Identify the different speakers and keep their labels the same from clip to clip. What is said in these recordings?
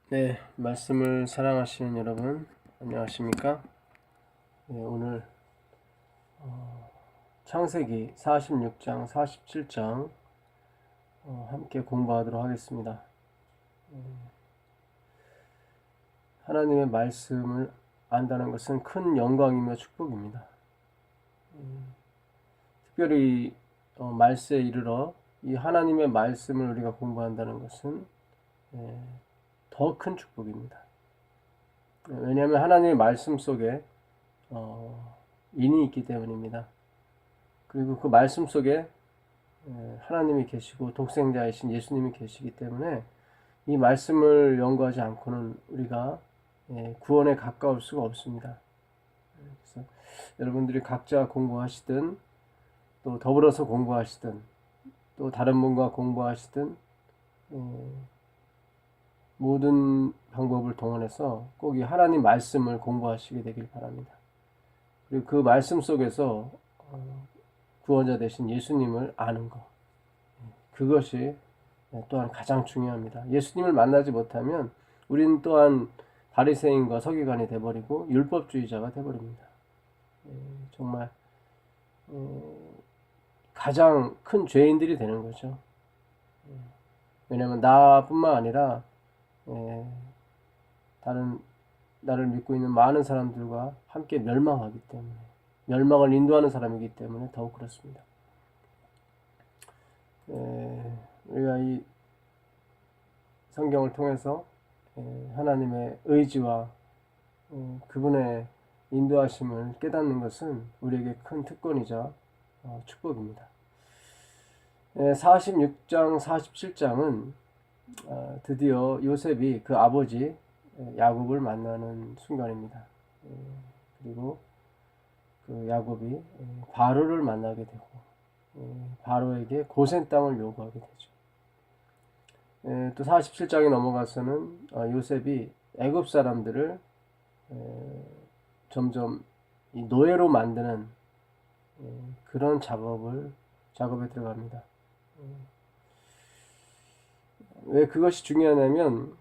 Speaker 1: 네, 말씀을 사랑하시는 여러분, 안녕하십니까? 네, 오늘 창세기 46장, 47장 함께 공부하도록 하겠습니다. 하나님의 말씀을 안다는 것은 큰 영광이며 축복입니다. 특별히 말세에 이르러 이 하나님의 말씀을 우리가 공부한다는 것은 더 큰 축복입니다. 왜냐하면 하나님의 말씀 속에 인이 있기 때문입니다. 그리고 그 말씀 속에 하나님이 계시고 독생자이신 예수님이 계시기 때문에 이 말씀을 연구하지 않고는 우리가 구원에 가까울 수가 없습니다. 그래서 여러분들이 각자 공부하시든 또 더불어서 공부하시든 또 다른 분과 공부하시든 모든 방법을 동원해서 꼭 이 하나님 말씀을 공부하시게 되길 바랍니다. 그리고 그 말씀 속에서 구원자 되신 예수님을 아는 것, 그것이 또한 가장 중요합니다. 예수님을 만나지 못하면 우리는 또한 바리새인과 서기관이 되어버리고 율법주의자가 되어버립니다. 정말 가장 큰 죄인들이 되는 거죠. 왜냐하면 나뿐만 아니라 다른 나를 믿고 있는 많은 사람들과 함께 멸망하기 때문에, 멸망을 인도하는 사람이기 때문에 더욱 그렇습니다. 우리가 이 성경을 통해서 하나님의 의지와 그분의 인도하심을 깨닫는 것은 우리에게 큰 특권이자 축복입니다. 46장, 47장은 드디어 요셉이 그 아버지 야곱을 만나는 순간입니다. 그리고 그 야곱이 바로를 만나게 되고 바로에게 고센 땅을 요구하게 되죠. 또 47장에 넘어가서는 요셉이 애굽 사람들을 점점 이 노예로 만드는 그런 작업에 들어갑니다. 왜 그것이 중요하냐면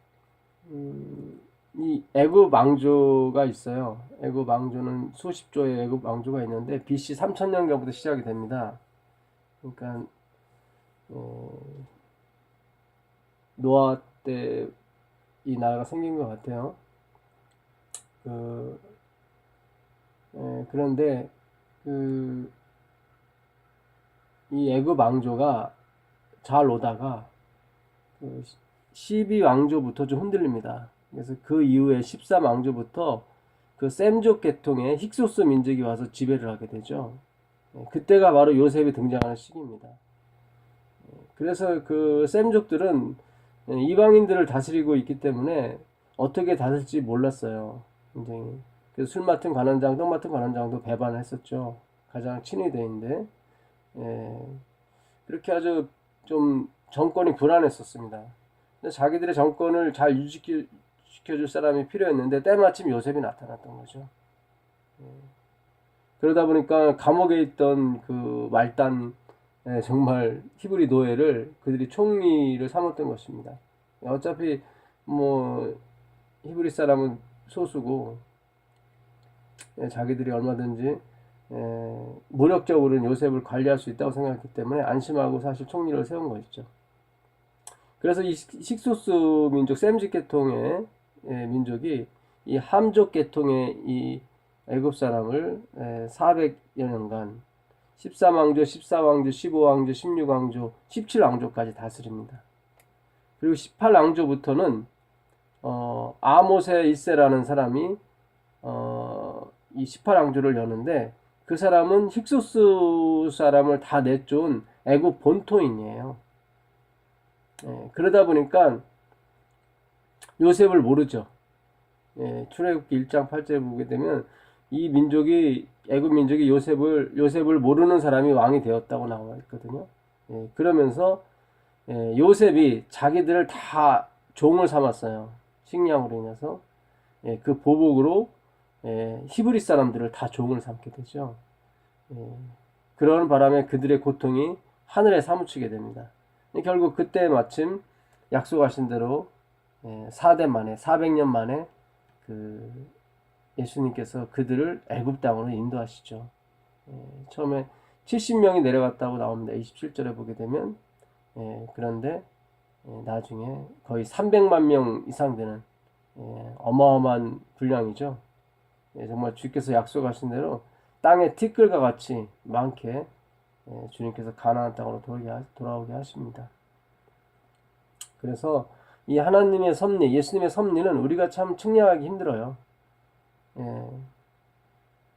Speaker 1: 이 애굽 왕조가 있어요. 애굽 왕조는 수십 조의 애굽 왕조가 있는데 BC 3000년경부터 시작이 됩니다. 그러니까 노아 때 이 나라가 생긴 것 같아요. 그런데 이 애굽 왕조가 잘 오다가 12왕조부터 좀 흔들립니다. 그래서 그 이후에 13왕조부터 그 셈족 계통의 힉소스 민족이 와서 지배를 하게 되죠. 그때가 바로 요셉이 등장하는 시기입니다. 그래서 그 셈족들은 이방인들을 다스리고 있기 때문에 어떻게 다스릴지 몰랐어요. 굉장히. 그래서 술 맡은 관원장, 떡 맡은 관원장도 배반을 했었죠. 가장 친위대인데 그렇게 아주 좀 정권이 불안했었습니다. 자기들의 정권을 잘 유지시켜줄 사람이 필요했는데 때마침 요셉이 나타났던 거죠. 그러다 보니까 감옥에 있던 그 말단 정말 히브리 노예를 그들이 총리를 삼았던 것입니다. 어차피 뭐 히브리 사람은 소수고 자기들이 얼마든지 무력적으로는 요셉을 관리할 수 있다고 생각했기 때문에 안심하고 사실 총리를 세운 것이죠. 그래서 이 힉소스 민족, 셈직 계통의 민족이 이 함족 계통의 이 애굽 사람을 400여 년간 13왕조, 14왕조, 15왕조, 16왕조, 17왕조까지 다스립니다. 그리고 18왕조부터는 아모세 1세라는 사람이 이 18왕조를 여는데 그 사람은 힉소스 사람을 다 내쫓은 애굽 본토인이에요. 그러다 보니까 요셉을 모르죠. 출애굽기 1장 8절에 보게 되면 이 민족이 애굽 민족이 요셉을 모르는 사람이 왕이 되었다고 나와 있거든요. 그러면서 요셉이 자기들을 다 종을 삼았어요. 식량으로 인해서 그 보복으로 히브리 사람들을 다 종을 삼게 되죠. 그러는 바람에 그들의 고통이 하늘에 사무치게 됩니다. 결국 그때 마침 약속하신 대로 4대 만에 400년 만에 그 예수님께서 그들을 애굽 땅으로 인도하시죠. 처음에 70명이 내려갔다고 나옵니다. 27절에 보게 되면 그런데 나중에 거의 300만 명 이상 되는 어마어마한 분량이죠. 정말 주께서 약속하신 대로 땅의 티끌과 같이 많게 주님께서 가나안 땅으로 돌아오게 하십니다. 그래서 이 하나님의 섭리, 예수님의 섭리는 우리가 참 측량하기 힘들어요.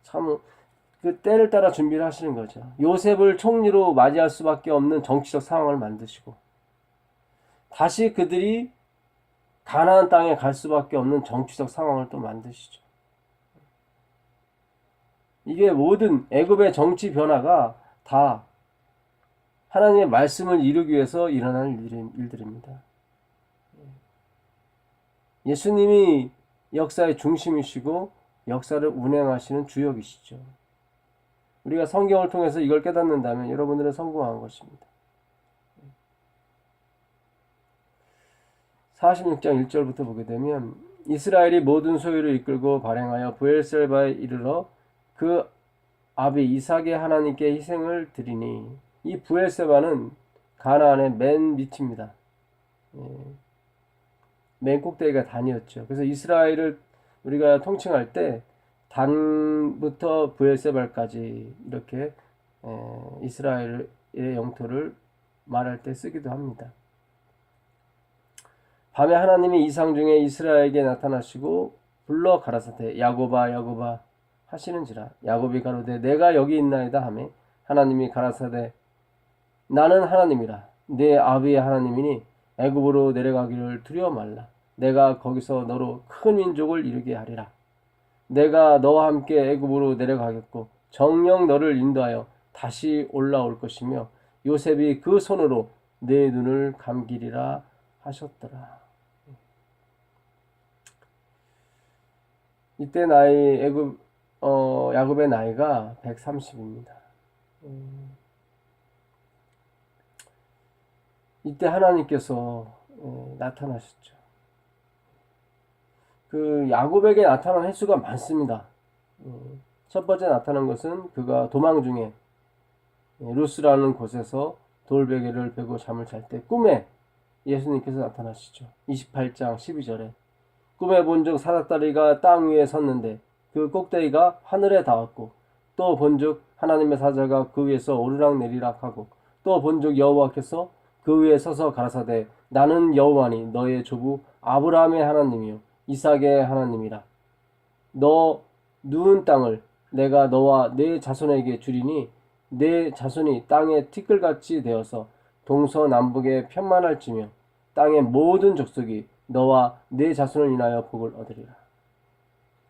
Speaker 1: 참 그 때를 따라 준비를 하시는 거죠. 요셉을 총리로 맞이할 수밖에 없는 정치적 상황을 만드시고 다시 그들이 가나안 땅에 갈 수밖에 없는 정치적 상황을 또 만드시죠. 이게 모든 애굽의 정치 변화가 다 하나님의 말씀을 이루기 위해서 일어나는 일들입니다. 예수님이 역사의 중심이시고 역사를 운행하시는 주역이시죠. 우리가 성경을 통해서 이걸 깨닫는다면 여러분들은 성공한 것입니다. 46장 1절부터 보게 되면 이스라엘이 모든 소유를 이끌고 발행하여 브엘셀바에 이르러 그 아비 이삭의 하나님께 희생을 드리니 이 브엘세바는 가나안의 맨 밑입니다. 맨 꼭대기가 단이었죠. 그래서 이스라엘을 우리가 통칭할 때 단부터 브엘세바까지 이렇게 이스라엘의 영토를 말할 때 쓰기도 합니다. 밤에 하나님이 이상 중에 이스라엘에게 나타나시고 불러 가라사대 야곱아 야곱아 하시는지라. 야곱이 가로되 내가 여기 있나이다 하매 하나님이 가라사대 나는 하나님이라 내 아비의 하나님이니 애굽으로 내려가기를 두려워 말라. 내가 거기서 너로 큰 민족을 이루게 하리라. 내가 너와 함께 애굽으로 내려가겠고 정녕 너를 인도하여 다시 올라올 것이며 요셉이 그 손으로 내 눈을 감기리라 하셨더라. 이때 야곱의 나이가 130입니다. 이때 하나님께서 나타나셨죠. 그 야곱에게 나타난 횟수가 많습니다. 첫 번째 나타난 것은 그가 도망 중에 루스라는 곳에서 돌베개를 베고 잠을 잘 때 꿈에 예수님께서 나타나시죠. 28장 12절에 꿈에 본즉 사닥다리가 땅 위에 섰는데 그 꼭대기가 하늘에 닿았고 또 본즉 하나님의 사자가 그 위에서 오르락내리락 하고 또 본즉 여호와께서 그 위에 서서 가라사대 나는 여호와니 너의 조부 아브라함의 하나님이요 이삭의 하나님이라. 너 누운 땅을 내가 너와 내 자손에게 주리니 내 자손이 땅의 티끌같이 되어서 동서남북에 편만할지며 땅의 모든 족속이 너와 내 자손을 인하여 복을 얻으리라.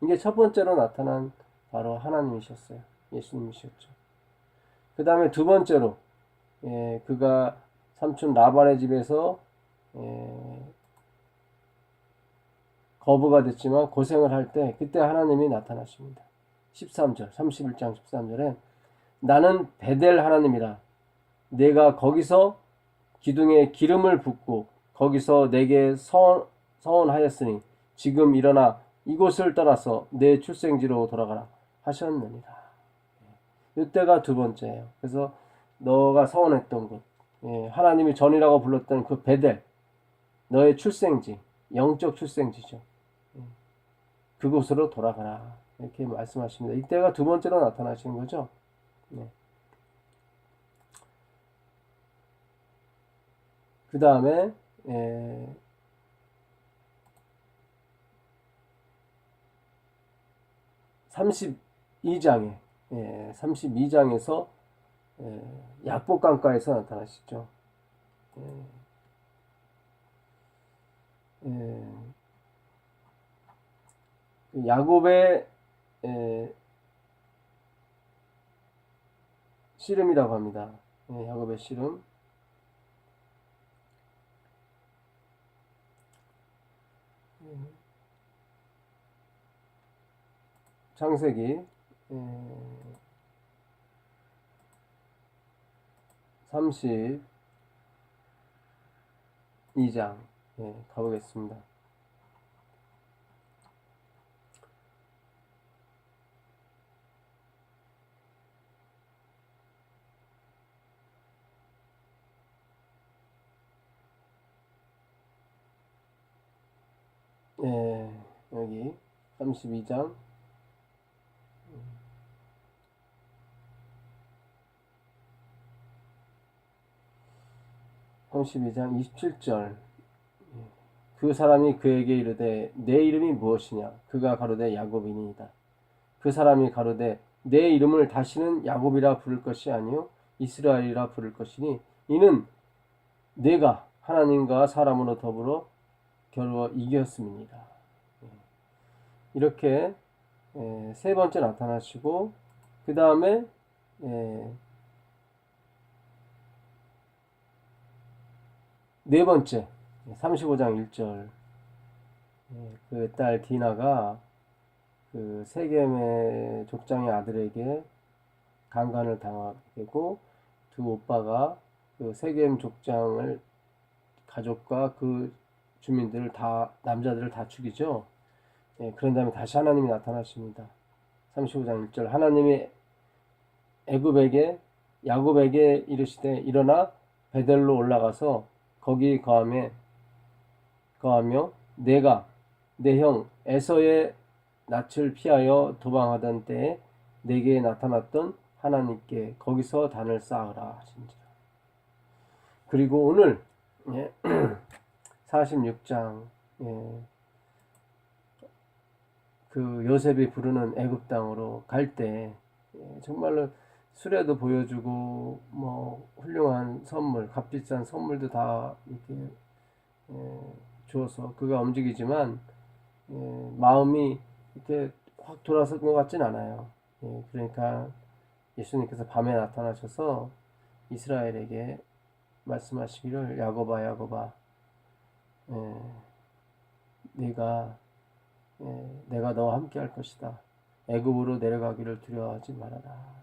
Speaker 1: 이게 첫 번째로 나타난 바로 하나님이셨어요. 예수님이셨죠. 그 다음에 두 번째로 그가 삼촌 라반의 집에서 거부가 됐지만 고생을 할 때 그때 하나님이 나타나십니다. 13절 31장 13절에 나는 베델 하나님이라 내가 거기서 기둥에 기름을 붓고 거기서 내게 서원하였으니 지금 일어나 이곳을 떠나서 내 출생지로 돌아가라 하셨느니라. 이때가 두 번째예요. 그래서 너가 서원했던 곳 하나님이 전이라고 불렀던 그 베델 너의 출생지 영적 출생지죠. 그곳으로 돌아가라 이렇게 말씀하십니다. 이때가 두 번째로 나타나시는 거죠. 그 다음에 32장에서 약복강가에서 나타나시죠. 야곱의 씨름이라고 합니다. 야곱의 씨름. 창세기 32장 가보겠습니다. 여기 32장 27절. 그 사람이 그에게 이르되 내 이름이 무엇이냐? 그가 가로되 야곱이니이다. 그 사람이 가로되 내 이름을 다시는 야곱이라 부를 것이 아니요 이스라엘이라 부를 것이니 이는 내가 하나님과 사람으로 더불어 겨루어 이겼음이니라. 이렇게 세 번째 나타나시고 그 다음에 네 번째 35장 1절 그 딸 디나가 그 세겜의 족장의 아들에게 강간을 당하게 되고 두 오빠가 그 세겜 족장을 가족과 그 주민들을 다 남자들을 다 죽이죠. 그런 다음에 다시 하나님이 나타나십니다. 35장 1절 하나님이 야곱에게 이르시되 일어나 베델로 올라가서 거기 거하며 내가 내 형 에서의 낯을 피하여 도망하던 때에 내게 나타났던 하나님께 거기서 단을 쌓으라 하신지라. 그리고 오늘 46장 그 요셉이 부르는 애굽 땅으로 갈 때 정말로 수레도 보여주고 뭐 훌륭한 선물, 값비싼 선물도 다 이렇게 주어서 그가 움직이지만 마음이 이렇게 확 돌아선 것 같진 않아요. 그러니까 예수님께서 밤에 나타나셔서 이스라엘에게 말씀하시기를 야곱아 야곱아 내가 너와 함께 할 것이다. 애굽으로 내려가기를 두려워하지 말아라.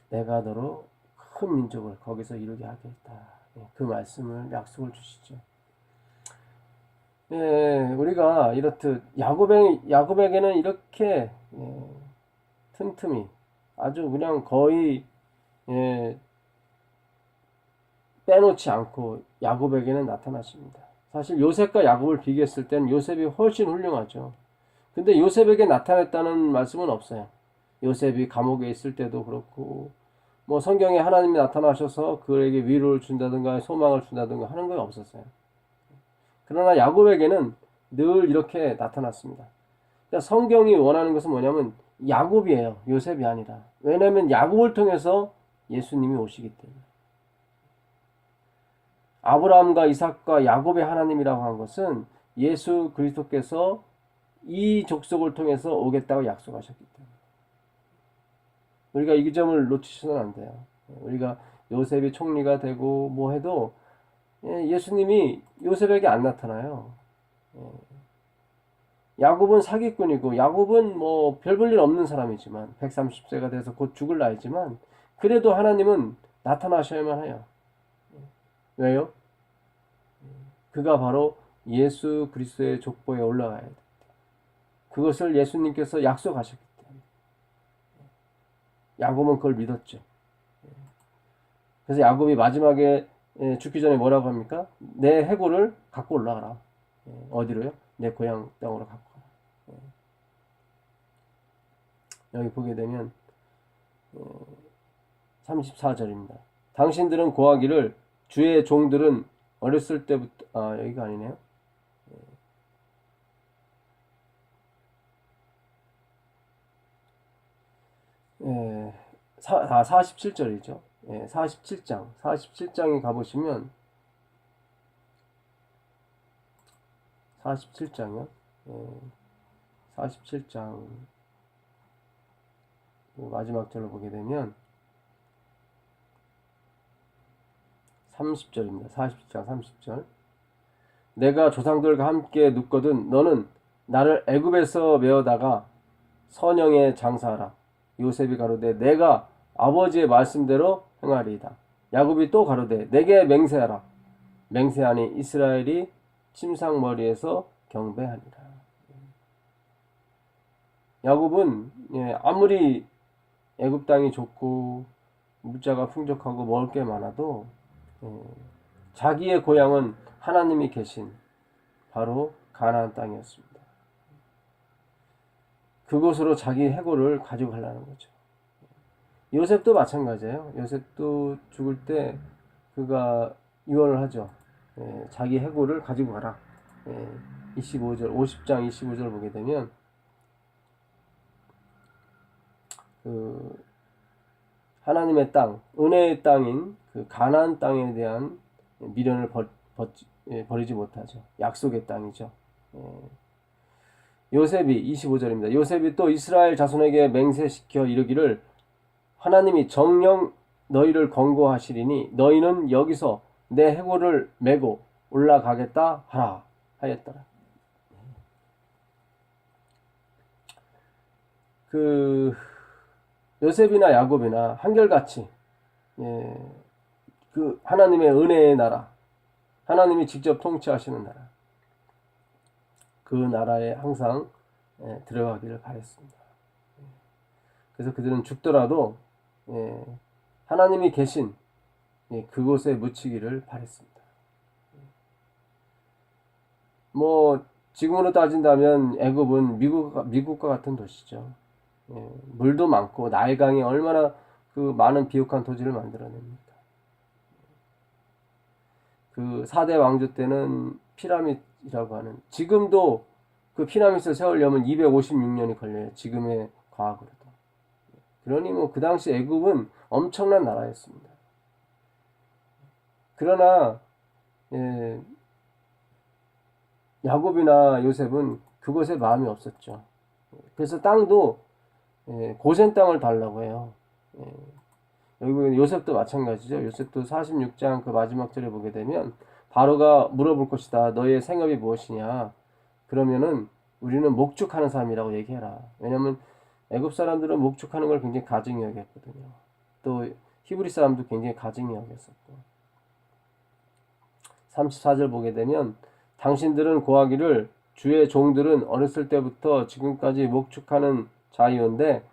Speaker 1: 내가 너로 큰 민족을 거기서 이루게 하겠다. 그 말씀을 약속을 주시죠. 우리가 이렇듯 야곱에게는 이렇게 틈틈이 아주 그냥 거의 빼놓지 않고 야곱에게는 나타나십니다. 사실 요셉과 야곱을 비교했을 땐 요셉이 훨씬 훌륭하죠. 근데 요셉에게 나타났다는 말씀은 없어요. 요셉이 감옥에 있을 때도 그렇고 뭐 성경에 하나님이 나타나셔서 그에게 위로를 준다든가 소망을 준다든가 하는 건 없었어요. 그러나 야곱에게는 늘 이렇게 나타났습니다. 성경이 원하는 것은 뭐냐면 야곱이에요. 요셉이 아니라. 왜냐하면 야곱을 통해서 예수님이 오시기 때문에. 아브라함과 이삭과 야곱의 하나님이라고 한 것은 예수 그리스도께서 이 족속을 통해서 오겠다고 약속하셨기 때문에 우리가 이 점을 놓치셔서는 안 돼요. 우리가 요셉이 총리가 되고 뭐 해도 예수님이 요셉에게 안 나타나요. 야곱은 사기꾼이고 야곱은 뭐 별 볼 일 없는 사람이지만 130세가 돼서 곧 죽을 나이지만 그래도 하나님은 나타나셔야만 해요. 왜요? 그가 바로 예수 그리스도의 족보에 올라가야 돼. 그것을 예수님께서 약속하셨기 때문에 야곱은 그걸 믿었죠. 그래서 야곱이 마지막에 죽기 전에 뭐라고 합니까? 내 해골을 갖고 올라가라. 어디로요? 내 고향 땅으로 갖고 가라. 여기 보게 되면 34절입니다. 당신들은 고하기를 주의 종들은 어렸을 때부터 여기가 아니네요. 47절이죠. 47장에 가보시면 47장이요. 47장 마지막 절로 보게 되면 30절입니다. 47장 30절. 내가 조상들과 함께 눕거든 너는 나를 애굽에서 메어다가 선영에 장사하라. 요셉이 가로되 내가 아버지의 말씀대로 행하리이다. 야곱이 또 가로되 내게 맹세하라. 맹세하니 이스라엘이 침상머리에서 경배하니라. 야곱은 아무리 애굽 땅이 좋고 물자가 풍족하고 먹을 게 많아도 자기의 고향은 하나님이 계신 바로 가나안 땅이었습니다. 그곳으로 자기 해골을 가지고 가려는 거죠. 요셉도 마찬가지예요. 요셉도 죽을 때 그가 유언을 하죠. 자기 해골을 가지고 가라. 25절, 50장 25절 보게 되면 그 하나님의 땅, 은혜의 땅인 그 가나안 땅에 대한 미련을 버리지 못하죠. 약속의 땅이죠. 요셉이 25절입니다. 요셉이 또 이스라엘 자손에게 맹세시켜 이르기를 하나님이 정령 너희를 권고하시리니 너희는 여기서 내 해골을 메고 올라가겠다 하라 하였더라. 그 요셉이나 야곱이나 한결같이 그 하나님의 은혜의 나라, 하나님이 직접 통치하시는 나라, 그 나라에 항상 들어가기를 바랬습니다. 그래서 그들은 죽더라도 하나님이 계신 그곳에 묻히기를 바랬습니다. 뭐 지금으로 따진다면 애굽은 미국과 같은 도시죠. 물도 많고 나일강이 얼마나 그 많은 비옥한 토지를 만들어냅니까. 그 4대 왕조 때는 피라밋이라고 하는, 지금도 그 피라밋을 세우려면 256년이 걸려요. 지금의 과학으로도. 그러니 뭐 그 당시 애굽은 엄청난 나라였습니다. 그러나 야곱이나 요셉은 그곳에 마음이 없었죠. 그래서 땅도 고센 땅을 달라고 해요. 여기 요셉도 마찬가지죠. 요셉도 46장 그 마지막 절에 보게 되면 바로가 물어볼 것이다. 너의 생업이 무엇이냐? 그러면은 우리는 목축하는 사람이라고 얘기해라. 왜냐면 애굽 사람들은 목축하는 걸 굉장히 가증히 여겼거든요. 또 히브리 사람도 굉장히 가증히 여겼었고. 34절 보게 되면 당신들은 고하기를 주의 종들은 어렸을 때부터 지금까지 목축하는 자이온데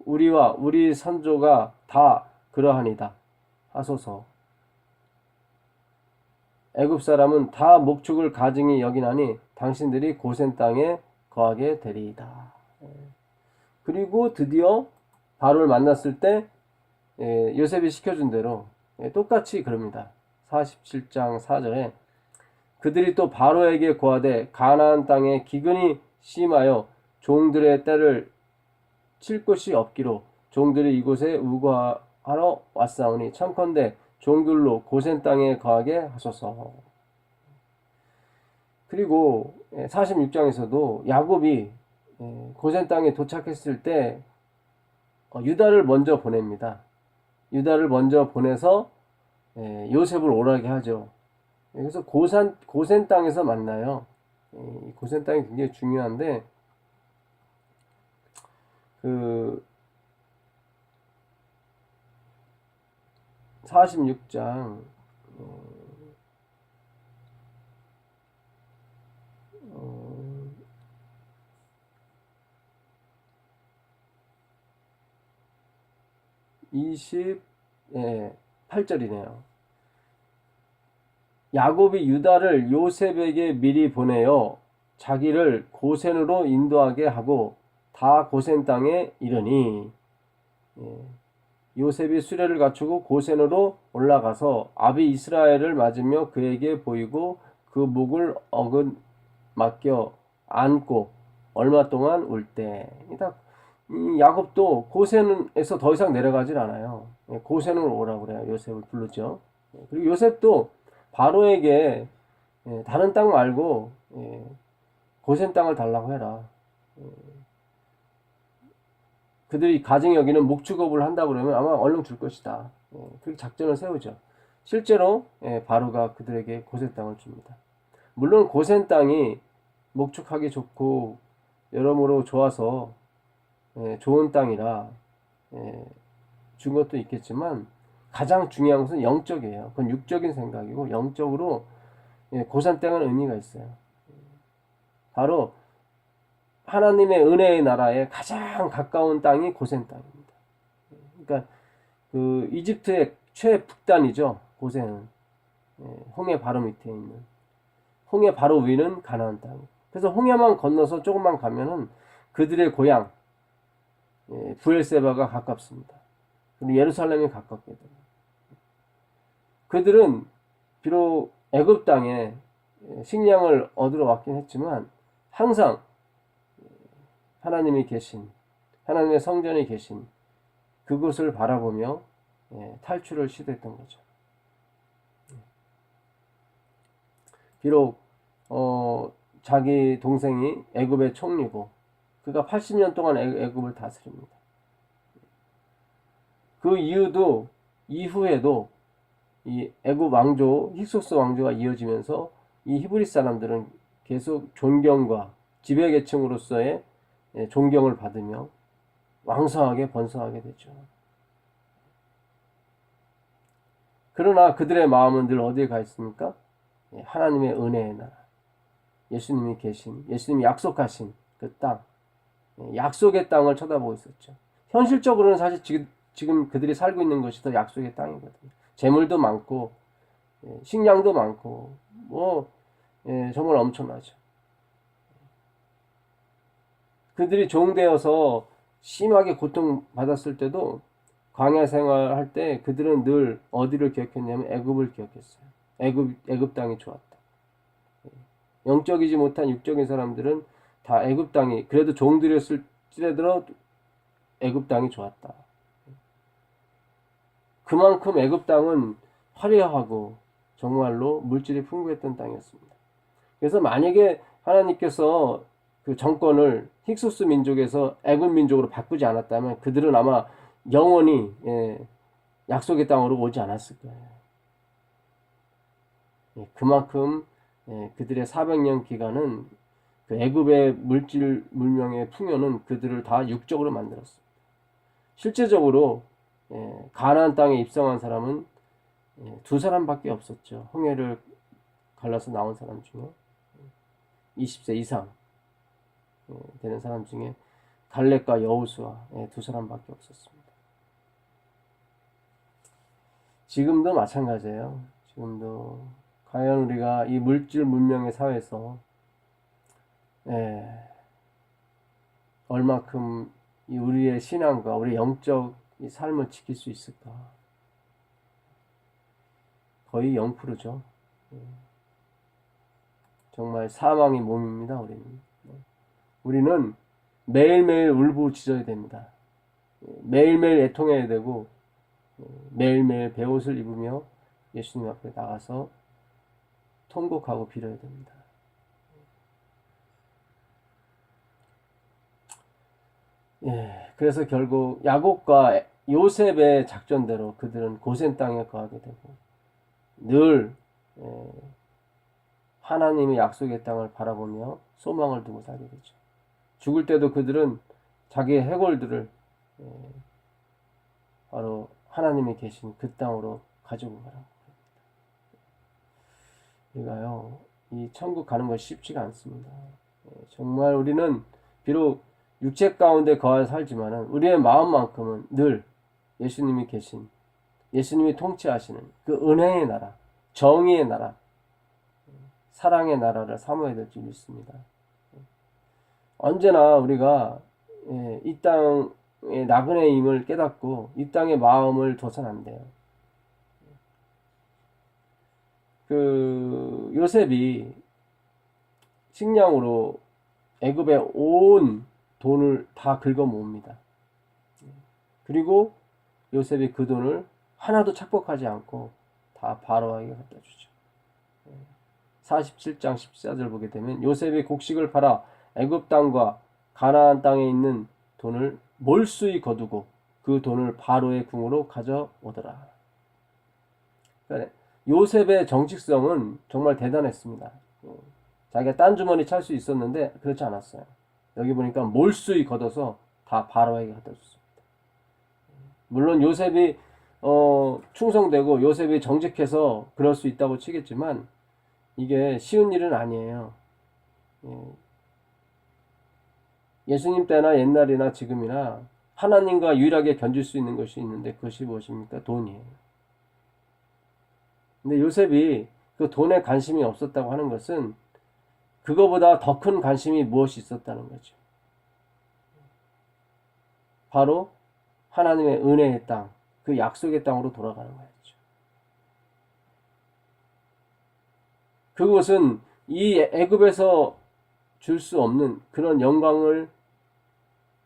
Speaker 1: 우리와 우리 선조가 다 그러하니다 하소서. 애굽 사람은 다 목축을 가증히 여기나니 당신들이 고센 땅에 거하게 되리이다. 그리고 드디어 바로를 만났을 때 요셉이 시켜준 대로 똑같이 그럽니다. 47장 4절에 그들이 또 바로에게 고하되 가나안 땅에 기근이 심하여 종들의 때를 칠 곳이 없기로 종들이 이곳에 우거하러 왔사오니 참컨대 종들로 고센 땅에 거하게 하소서. 그리고 46장에서도 야곱이 고센 땅에 도착했을 때 유다를 먼저 보냅니다. 유다를 먼저 보내서 요셉을 오라게 하죠. 그래서 고센 땅에서 만나요. 고센 땅이 굉장히 중요한데 그 46장 28절이네요. 야곱이 유다를 요셉에게 미리 보내어 자기를 고센으로 인도하게 하고 다 고센 땅에 이르니 요셉이 수레를 갖추고 고센으로 올라가서 아비 이스라엘을 맞으며 그에게 보이고 그 목을 맡겨 안고 얼마 동안 울 때. 야곱도 고센에서 더 이상 내려가질 않아요. 고센으로 오라고 그래요. 요셉을 부르죠. 그리고 요셉도 바로에게 다른 땅 말고 고센 땅을 달라고 해라. 그들이 가증히 여기는 목축업을 한다고 그러면 아마 얼른 줄 것이다. 그렇게 작전을 세우죠. 실제로 바로가 그들에게 고센 땅을 줍니다. 물론 고센 땅이 목축하기 좋고 여러모로 좋아서 좋은 땅이라 준 것도 있겠지만 가장 중요한 것은 영적이에요. 그건 육적인 생각이고 영적으로 고센 땅은 의미가 있어요. 바로 하나님의 은혜의 나라에 가장 가까운 땅이 고센 땅입니다. 그러니까 그 이집트의 최북단이죠. 고센은 홍해 바로 밑에 있는, 홍해 바로 위는 가나안 땅. 그래서 홍해만 건너서 조금만 가면은 그들의 고향 브엘세바가 가깝습니다. 그리고 예루살렘이 가깝게 됩니다. 그들은 비록 애굽 땅에 식량을 얻으러 왔긴 했지만 항상 하나님이 계신, 하나님의 성전이 계신 그곳을 바라보며 탈출을 시도했던 거죠. 비록 자기 동생이 애굽의 총리고 그가 80년 동안 애굽을 다스립니다. 그 이후에도 이 애굽 왕조, 힉소스 왕조가 이어지면서 이 히브리 사람들은 계속 존경과 지배계층으로서의 존경을 받으며 왕성하게 번성하게 되죠. 그러나 그들의 마음은 늘 어디에 가 있습니까? 하나님의 은혜의 나라, 예수님이 계신, 예수님이 약속하신 그 땅, 약속의 땅을 쳐다보고 있었죠. 현실적으로는 사실 지금 그들이 살고 있는 것이 더 약속의 땅이거든요. 재물도 많고 식량도 많고 정말 엄청나죠. 그들이 종되어서 심하게 고통받았을 때도 광야 생활할 때 그들은 늘 어디를 기억했냐면 애굽을 기억했어요. 애굽 땅이 좋았다. 영적이지 못한 육적인 사람들은 다 애굽 땅이 그래도 종들이었을지라도 애굽 땅이 좋았다. 그만큼 애굽 땅은 화려하고 정말로 물질이 풍부했던 땅이었습니다. 그래서 만약에 하나님께서 그 정권을 힉소스 민족에서 애굽 민족으로 바꾸지 않았다면 그들은 아마 영원히 약속의 땅으로 오지 않았을 거예요. 그만큼 그들의 400년 기간은 그 애굽의 물명의 풍요는 그들을 다 육적으로 만들었습니다. 실제적으로 가나안 땅에 입성한 사람은 두 사람밖에 없었죠. 홍해를 갈라서 나온 사람 중에 20세 이상 되는 사람 중에 갈렙과 여호수아 두 사람밖에 없었습니다. 지금도 마찬가지예요. 지금도 과연 우리가 이 물질 문명의 사회에서 얼마큼 우리의 신앙과 우리의 영적 삶을 지킬 수 있을까? 거의 0%죠. 정말 사망의 몸입니다. 우리는 매일매일 울부짖어야 됩니다. 매일매일 애통해야 되고 매일매일 베옷을 입으며 예수님 앞에 나가서 통곡하고 빌어야 됩니다. 그래서 결국 야곱과 요셉의 작전대로 그들은 고센 땅에 거하게 되고 늘 하나님의 약속의 땅을 바라보며 소망을 두고 살게 되죠. 죽을 때도 그들은 자기의 해골들을 바로 하나님이 계신 그 땅으로 가지고 가라고 우리가요, 이 천국 가는 것이 쉽지가 않습니다. 정말 우리는 비록 육체 가운데 거하여 살지만은 우리의 마음만큼은 늘 예수님이 계신, 예수님이 통치하시는 그 은혜의 나라, 정의의 나라, 사랑의 나라를 사모해야 될 줄 믿습니다. 언제나 우리가 이 땅의 나그네임을 깨닫고 이 땅의 마음을 둬선 안 돼요. 그 요셉이 식량으로 애굽에 온 돈을 다 긁어 모읍니다. 그리고 요셉이 그 돈을 하나도 착복하지 않고 다 바로에게 갖다 주죠. 47장 14절 보게 되면 요셉이 곡식을 팔아 애굽 땅과 가나안 땅에 있는 돈을 몰수히 거두고 그 돈을 바로의 궁으로 가져오더라. 그러니까 요셉의 정직성은 정말 대단했습니다. 자기가 딴 주머니 찰 수 있었는데 그렇지 않았어요. 여기 보니까 몰수히 걷어서 다 바로에게 갖다 줬습니다. 물론 요셉이 충성되고 요셉이 정직해서 그럴 수 있다고 치겠지만 이게 쉬운 일은 아니에요. 예수님 때나 옛날이나 지금이나 하나님과 유일하게 견줄 수 있는 것이 있는데 그것이 무엇입니까? 돈이에요. 근데 요셉이 그 돈에 관심이 없었다고 하는 것은 그거보다 더 큰 관심이 무엇이 있었다는 거죠. 바로 하나님의 은혜의 땅, 그 약속의 땅으로 돌아가는 거였죠. 그것은 이 애굽에서 줄 수 없는 그런 영광을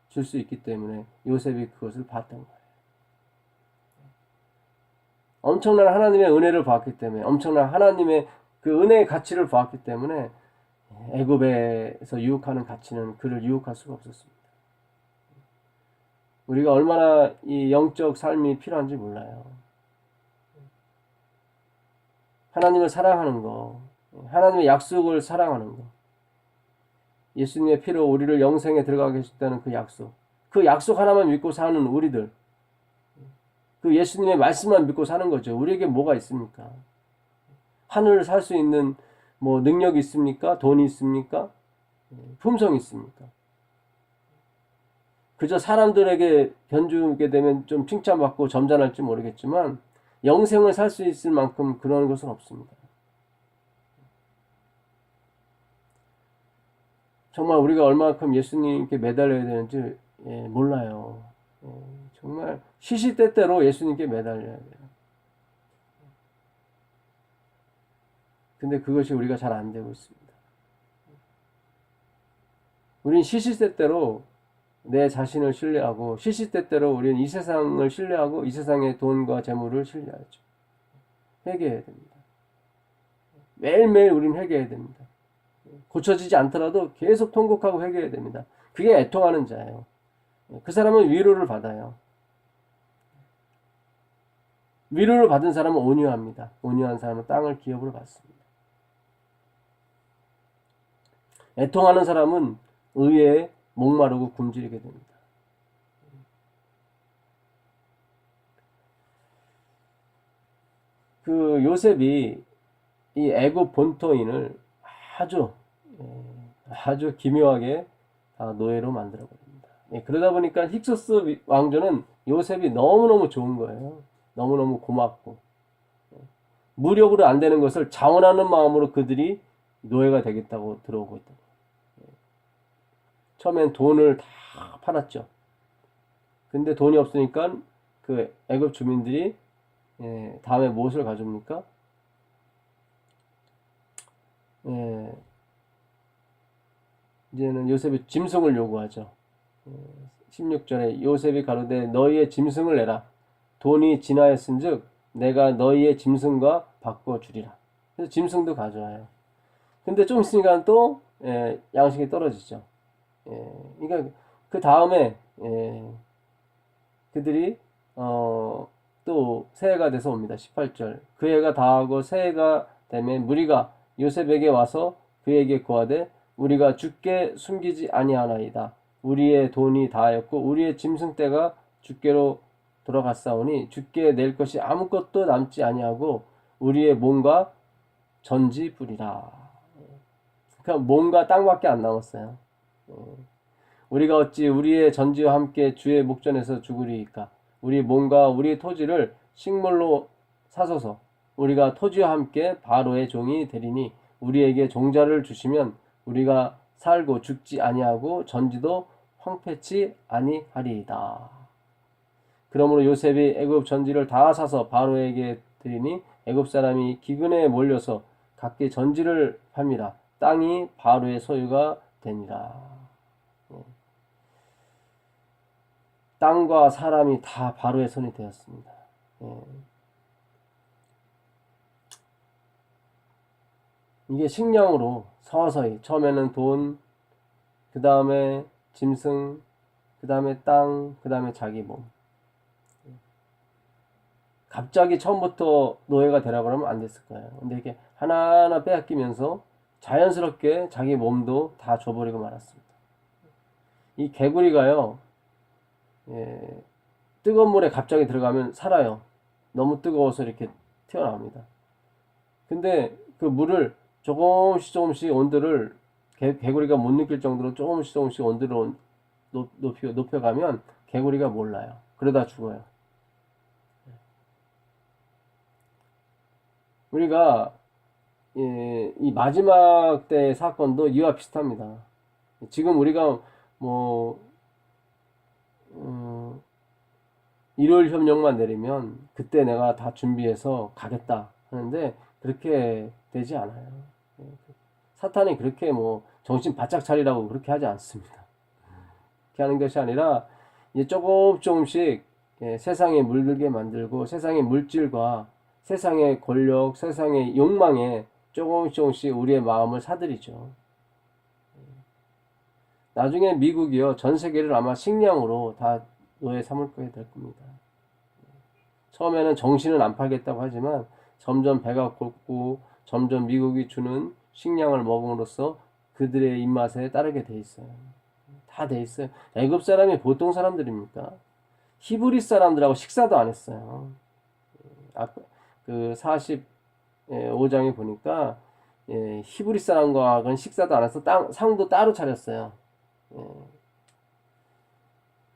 Speaker 1: 줄 수 있기 때문에 요셉이 그것을 봤던 거예요. 엄청난 하나님의 은혜를 봤기 때문에, 엄청난 하나님의 그 은혜의 가치를 봤기 때문에 애굽에서 유혹하는 가치는 그를 유혹할 수가 없었습니다. 우리가 얼마나 이 영적 삶이 필요한지 몰라요. 하나님을 사랑하는 거, 하나님의 약속을 사랑하는 거, 예수님의 피로 우리를 영생에 들어가게 해줬다는 그 약속 하나만 믿고 사는 우리들, 그 예수님의 말씀만 믿고 사는 거죠. 우리에게 뭐가 있습니까? 하늘을 살 수 있는 뭐 능력이 있습니까? 돈이 있습니까? 품성이 있습니까? 그저 사람들에게 변주게 되면 좀 칭찬받고 점잖을지 모르겠지만 영생을 살 수 있을 만큼 그런 것은 없습니다. 정말 우리가 얼마만큼 예수님께 매달려야 되는지 몰라요. 정말 시시때때로 예수님께 매달려야 돼요. 근데 그것이 우리가 잘 안 되고 있습니다. 우린 시시때때로 내 자신을 신뢰하고 시시때때로 우리는 이 세상을 신뢰하고 이 세상의 돈과 재물을 신뢰하죠. 회개해야 됩니다. 매일매일 우리는 회개해야 됩니다. 고쳐지지 않더라도 계속 통곡하고 회개해야 됩니다. 그게 애통하는 자예요. 그 사람은 위로를 받아요. 위로를 받은 사람은 온유합니다. 온유한 사람은 땅을 기업으로 받습니다. 애통하는 사람은 의에 목마르고 굶주리게 됩니다. 그 요셉이 이 애굽 본토인을 아주 기묘하게 노예로 만들어 버립니다. 그러다 보니까 힉소스 왕조는 요셉이 너무너무 좋은 거예요. 너무너무 고맙고 무력으로 안 되는 것을 자원하는 마음으로 그들이 노예가 되겠다고 들어오고 있다. 처음엔 돈을 다 팔았죠. 근데 돈이 없으니까 그 애굽 주민들이 다음에 무엇을 가져옵니까? 이제는 요셉이 짐승을 요구하죠. 16절에 요셉이 가로되 너희의 짐승을 내라. 돈이 지나였은즉 내가 너희의 짐승과 바꿔주리라. 그래서 짐승도 가져와요. 근데 좀 있으니까 또 양식이 떨어지죠. 그러니까 그 다음에 그들이 또 새해가 돼서 옵니다. 18절 그 해가 다하고 새해가 되면 무리가 요셉에게 와서 그에게 고하되 우리가 주께 숨기지 아니하나이다. 우리의 돈이 다하였고 우리의 짐승떼가 주께로 돌아갔사오니 주께 낼 것이 아무것도 남지 아니하고 우리의 몸과 전지 뿌리라. 그러니까 몸과 땅밖에 안 남았어요. 우리가 어찌 우리의 전지와 함께 주의 목전에서 죽으리이까. 우리 몸과 우리 토지를 식물로 사소서 우리가 토지와 함께 바로의 종이 되리니 우리에게 종자를 주시면 우리가 살고 죽지 아니하고 전지도 황폐치 아니하리이다. 그러므로 요셉이 애굽 전지를 다 사서 바로에게 드리니 애굽 사람이 기근에 몰려서 각기 전지를 팝니다. 땅이 바로의 소유가 되니라. 땅과 사람이 다 바로의 손이 되었습니다. 이게 식량으로 서서히 처음에는 돈, 그 다음에 짐승, 그 다음에 땅, 그 다음에 자기 몸. 갑자기 처음부터 노예가 되라고 하면 안 됐을 거예요. 근데 이렇게 하나하나 빼앗기면서 자연스럽게 자기 몸도 다 줘버리고 말았습니다. 이 개구리가요, 뜨거운 물에 갑자기 들어가면 살아요. 너무 뜨거워서 이렇게 튀어나옵니다. 근데 그 물을 조금씩 온도를 개구리가 못 느낄 정도로 조금씩 온도를 높여가면 개구리가 몰라요. 그러다 죽어요. 우리가 이 마지막 때 사건도 이와 비슷합니다. 지금 우리가 뭐 일요일 협력만 내리면 그때 내가 다 준비해서 가겠다 하는데 그렇게 되지 않아요. 사탄이 그렇게 뭐 정신 바짝 차리라고 그렇게 하지 않습니다. 그렇게 하는 것이 아니라 이제 조금씩 세상에 물들게 만들고 세상의 물질과 세상의 권력, 세상의 욕망에 조금씩 우리의 마음을 사들이죠. 나중에 미국이요, 전 세계를 아마 식량으로 다 노예 삼을 거게 될 겁니다. 처음에는 정신은 안 팔겠다고 하지만 점점 배가 고프고 점점 미국이 주는 식량을 먹음으로써 그들의 입맛에 따르게 돼 있어요. 다 돼 있어요. 애굽 사람이 보통 사람들입니까? 히브리 사람들하고 식사도 안 했어요. 아까 그 45장에 보니까 히브리 사람과는 식사도 안 해서 상도 따로 차렸어요.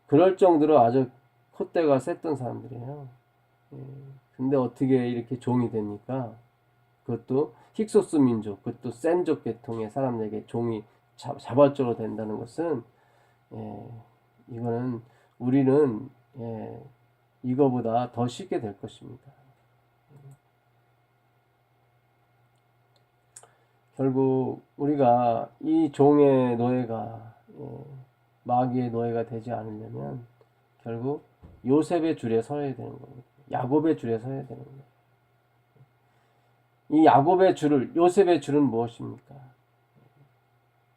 Speaker 1: 그럴 정도로 아주 콧대가 셌던 사람들이에요. 근데 어떻게 이렇게 종이 됩니까? 그것도 힉소스 민족, 그것도 센족 계통의 사람에게 종이 자발적으로 된다는 것은 이거는 우리는 이거보다 더 쉽게 될 것입니다. 결국 우리가 이 종의 노예가 마귀의 노예가 되지 않으려면 결국 요셉의 줄에 서야 되는 겁니다. 야곱의 줄에 서야 되는 거예요. 이 야곱의 줄을, 요셉의 줄은 무엇입니까?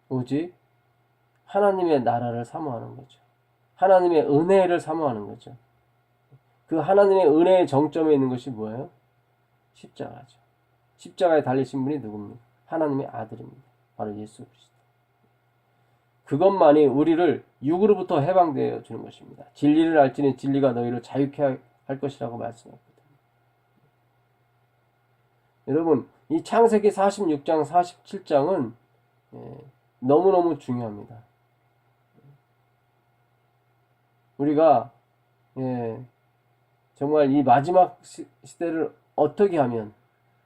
Speaker 1: 오직 하나님의 나라를 사모하는 거죠. 하나님의 은혜를 사모하는 거죠. 그 하나님의 은혜의 정점에 있는 것이 뭐예요? 십자가죠. 십자가에 달리신 분이 누굽니까? 하나님의 아들입니다. 바로 예수 그리스도. 그것만이 우리를 육으로부터 해방되어 주는 것입니다. 진리를 알지니 진리가 너희를 자유케 할 것이라고 말씀했거든요. 여러분, 이 창세기 46장, 47장은 너무너무 중요합니다. 우리가 정말 이 마지막 시대를 어떻게 하면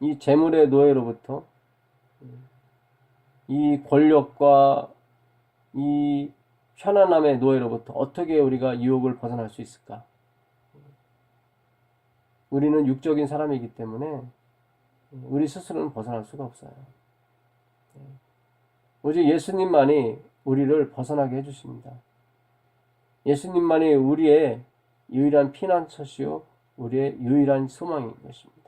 Speaker 1: 이 재물의 노예로부터 이 권력과 이 편안함의 노예로부터 어떻게 우리가 유혹을 벗어날 수 있을까? 우리는 육적인 사람이기 때문에 우리 스스로는 벗어날 수가 없어요. 오직 예수님만이 우리를 벗어나게 해주십니다. 예수님만이 우리의 유일한 피난처시요 우리의 유일한 소망인 것입니다.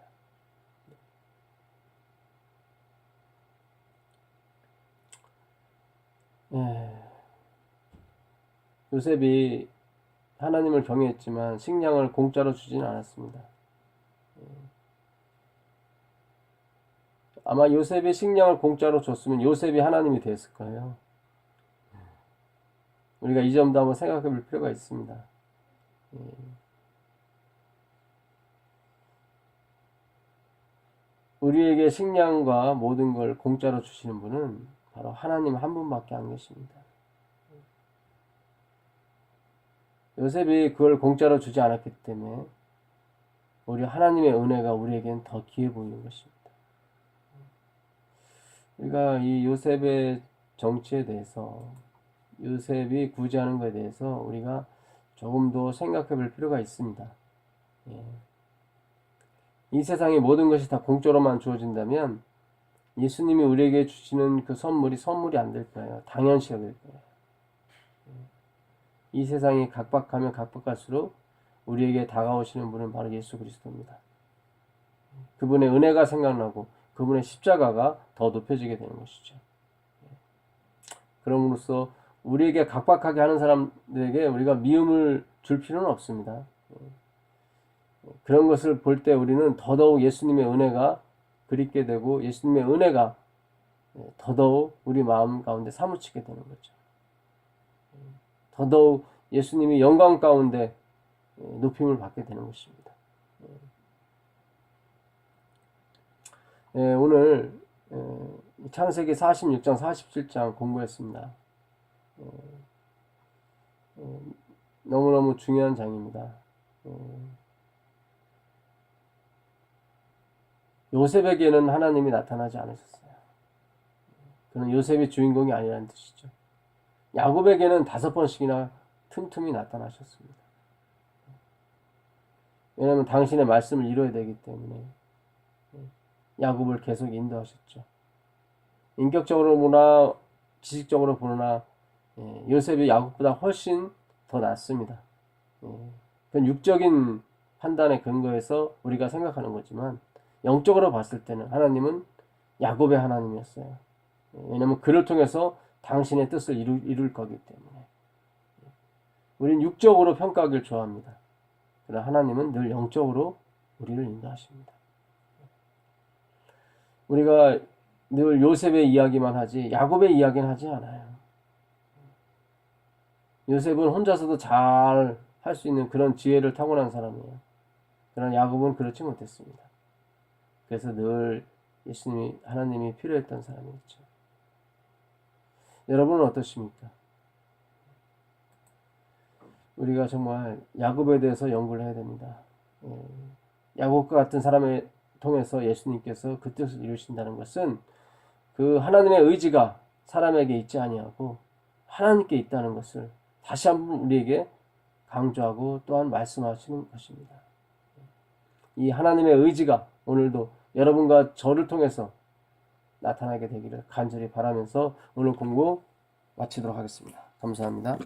Speaker 1: 요셉이 하나님을 경외했지만 식량을 공짜로 주지는 않았습니다. 아마 요셉이 식량을 공짜로 줬으면 요셉이 하나님이 됐을 거예요. 우리가 이 점도 한번 생각해 볼 필요가 있습니다. 우리에게 식량과 모든 걸 공짜로 주시는 분은 바로 하나님 한 분밖에 안 계십니다. 요셉이 그걸 공짜로 주지 않았기 때문에 우리 하나님의 은혜가 우리에겐 더 귀해 보이는 것입니다. 우리가 이 요셉의 정치에 대해서 요셉이 구제하는 것에 대해서 우리가 조금 더 생각해 볼 필요가 있습니다. 이 세상의 모든 것이 다 공짜로만 주어진다면 예수님이 우리에게 주시는 그 선물이 안 될 거예요. 당연시가 될 거예요. 이 세상이 각박하면 각박할수록 우리에게 다가오시는 분은 바로 예수 그리스도입니다. 그분의 은혜가 생각나고 그분의 십자가가 더 높여지게 되는 것이죠. 그럼으로써 우리에게 각박하게 하는 사람들에게 우리가 미움을 줄 필요는 없습니다. 그런 것을 볼 때 우리는 더더욱 예수님의 은혜가 그립게 되고 예수님의 은혜가 더더욱 우리 마음 가운데 사무치게 되는 거죠. 더더욱 예수님이 영광 가운데 높임을 받게 되는 것입니다. 오늘 창세기 46장 47장 공부했습니다. 너무너무 중요한 장입니다. 요셉에게는 하나님이 나타나지 않으셨어요. 그는 요셉이 주인공이 아니라는 뜻이죠. 야곱에게는 5번씩이나 틈틈이 나타나셨습니다. 왜냐하면 당신의 말씀을 이루어야 되기 때문에 야곱을 계속 인도하셨죠. 인격적으로 보나 지식적으로 보나 요셉이 야곱보다 훨씬 더 낫습니다. 그건 육적인 판단의 근거에서 우리가 생각하는 거지만 영적으로 봤을 때는 하나님은 야곱의 하나님이었어요. 왜냐하면 그를 통해서 당신의 뜻을 이룰 거기 때문에. 우리는 육적으로 평가하기를 좋아합니다. 그러나 하나님은 늘 영적으로 우리를 인도하십니다. 우리가 늘 요셉의 이야기만 하지 야곱의 이야기는 하지 않아요. 요셉은 혼자서도 잘 할 수 있는 그런 지혜를 타고난 사람이에요. 그러나 야곱은 그렇지 못했습니다. 그래서 늘 예수님이 하나님이 필요했던 사람이었죠. 여러분은 어떠십니까? 우리가 정말 야곱에 대해서 연구를 해야 됩니다. 야곱과 같은 사람을 통해서 예수님께서 그 뜻을 이루신다는 것은 그 하나님의 의지가 사람에게 있지 아니하고 하나님께 있다는 것을 다시 한번 우리에게 강조하고 또한 말씀하시는 것입니다. 이 하나님의 의지가 오늘도 여러분과 저를 통해서 나타나게 되기를 간절히 바라면서 오늘 공부 마치도록 하겠습니다. 감사합니다.